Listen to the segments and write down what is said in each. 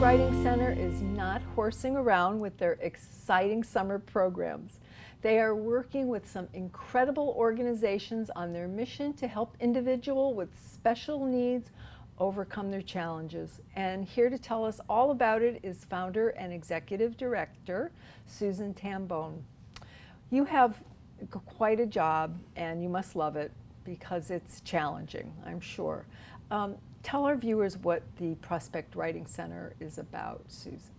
Riding Center is not horsing around with their exciting summer programs. They are working with some incredible organizations on their mission to help individuals with special needs overcome their challenges. And here to tell us all about it is founder and executive director, Susan Tambone. You have quite a job and you must love it because it's challenging, I'm sure. Tell our viewers what the Prospect Riding Center is about, Susan.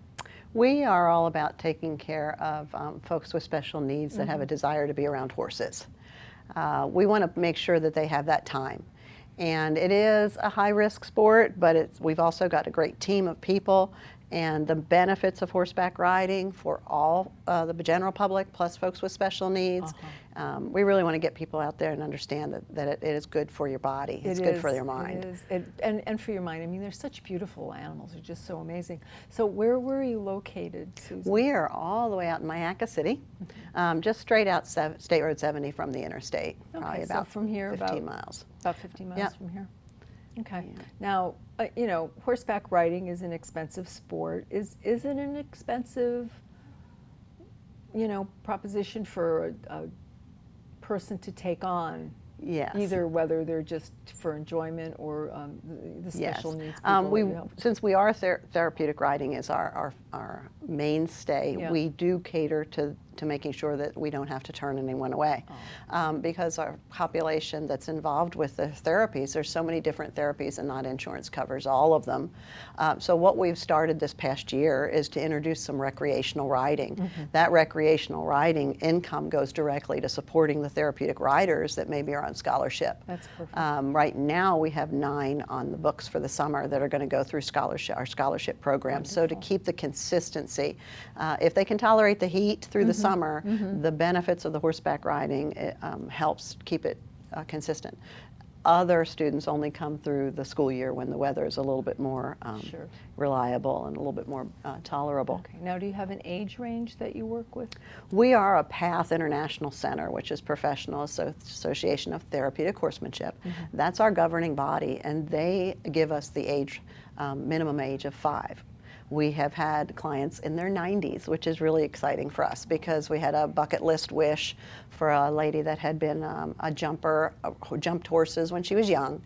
We are all about taking care of folks with special needs that have a desire to be around horses. We want to make sure that they have that time. And it is a high-risk sport, but we've also got a great team of people, and the benefits of horseback riding for all the general public, plus folks with special needs. We really want to get people out there and understand that it is good for your body. It's good for your mind. It is, and for your mind. I mean, they're such beautiful animals. They're just so amazing. So where were you located, Susan? We are all the way out in Mayaca City, just straight out State Road 70 from the interstate. Probably about so from here 15 miles. About 15 miles from here. Okay. Yeah. Now, you know, horseback riding is an expensive sport. Is it an expensive, you know, proposition for a person to take on? Yes. Either whether they're just for enjoyment or the special needs people. Since we are therapeutic riding is our mainstay, we do cater to making sure that we don't have to turn anyone away. Because our population that's involved with the therapies, there's so many different therapies and not insurance covers all of them. So what we've started this past year is to introduce some recreational riding. That recreational riding income goes directly to supporting the therapeutic riders that maybe are on scholarship. That's perfect. Right now we have 9 on the books for the summer that are going to go through our scholarship program. Wonderful. So to keep the consistency, if they can tolerate the heat through the summer, the benefits of the horseback riding helps keep it consistent. Other students only come through the school year when the weather is a little bit more reliable and a little bit more tolerable. Okay. Now, do you have an age range that you work with? We are a PATH International Center, which is Professional Association of Therapeutic Horsemanship. That's our governing body, and they give us the age, minimum age of 5. We have had clients in their 90s, which is really exciting for us because we had a bucket list wish for a lady that had been a jumper, who jumped horses when she was young.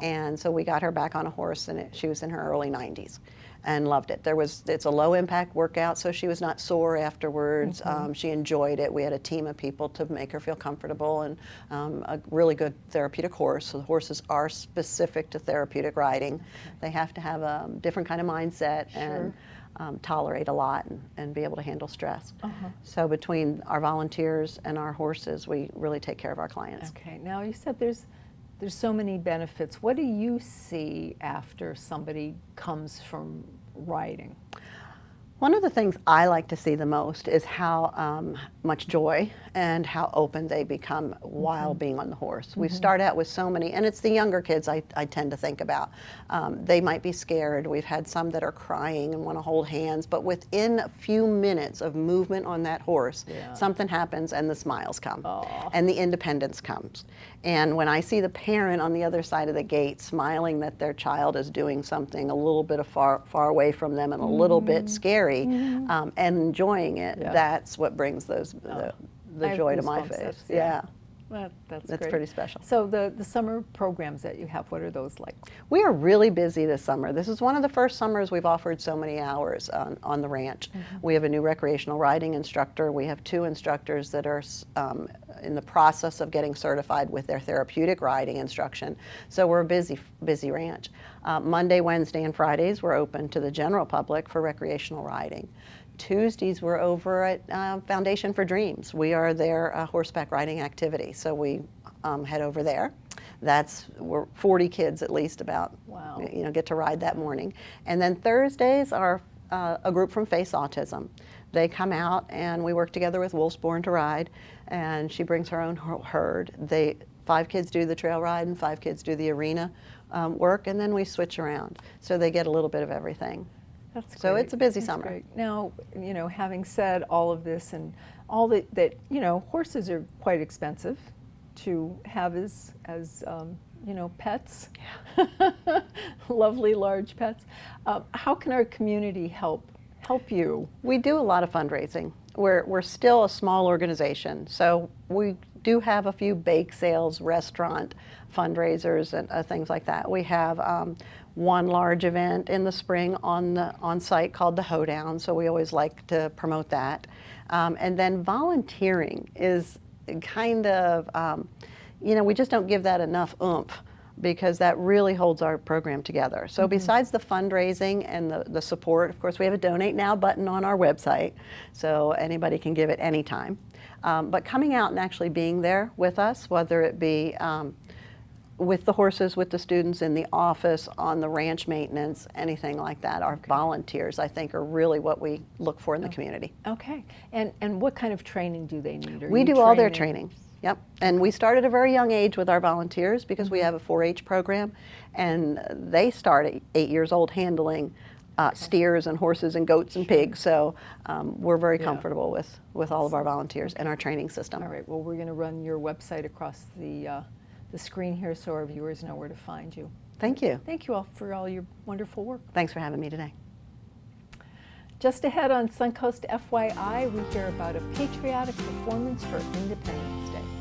And so we got her back on a horse, and she was in her early 90s and loved it. It's a low impact workout, so she was not sore afterwards. She enjoyed it. We had a team of people to make her feel comfortable, and a really good therapeutic horse. So the horses are specific to therapeutic riding. They have to have a different kind of mindset and tolerate a lot and be able to handle stress. So between our volunteers and our horses, we really take care of our clients. Okay. Now, you said there's so many benefits. What do you see after somebody comes from riding? One of the things I like to see the most is how much joy and how open they become while being on the horse. We start out with so many, and it's the younger kids I tend to think about. They might be scared. We've had some that are crying and want to hold hands, but within a few minutes of movement on that horse, something happens and the smiles come and the independence comes. And when I see the parent on the other side of the gate smiling that their child is doing something a little bit far away from them and a little bit scary, and enjoying it, that's what brings the joy to my face. That's great. Pretty special. So the summer programs that you have, what are those like? We are really busy this summer. This is one of the first summers we've offered so many hours on the ranch. We have a new recreational riding instructor. We have 2 instructors that are in the process of getting certified with their therapeutic riding instruction. So we're a busy ranch. Monday, Wednesday, and Fridays we're open to the general public for recreational riding. Tuesdays we're over at Foundation for Dreams. We are their horseback riding activity, so we head over there. We're 40 kids at least get to ride that morning. And then Thursdays are a group from Face Autism. They come out and we work together with Wolves Born to Ride, and she brings her own herd. 5 kids do the trail ride and 5 kids do the arena work, and then we switch around. So they get a little bit of everything. That's great. So it's a busy summer. Great. Now, you know, having said all of this and all that, you know, horses are quite expensive to have as pets, lovely large pets. How can our community help you? We do a lot of fundraising. We're still a small organization, so we do have a few bake sales, restaurant fundraisers, and things like that. We have one large event in the spring on site called the Hoedown, so we always like to promote that. And then volunteering is kind of, we just don't give that enough oomph, because that really holds our program together. So besides the fundraising and the support, of course, we have a Donate Now button on our website, so anybody can give at any time. But coming out and actually being there with us, whether it be with the horses, with the students in the office, on the ranch maintenance, anything like that, our volunteers, I think, are really what we look for in the community. Okay. And what kind of training do they need? We do all their training. Yep, and we start at a very young age with our volunteers, because we have a 4-H program, and they start at 8 years old handling steers and horses and goats and pigs. So we're very comfortable with all of our volunteers and our training system. All right. Well, we're going to run your website across the screen here, so our viewers know where to find you. Thank you. Thank you all for all your wonderful work. Thanks for having me today. Just ahead on Suncoast FYI, we hear about a patriotic performance for Independence Day.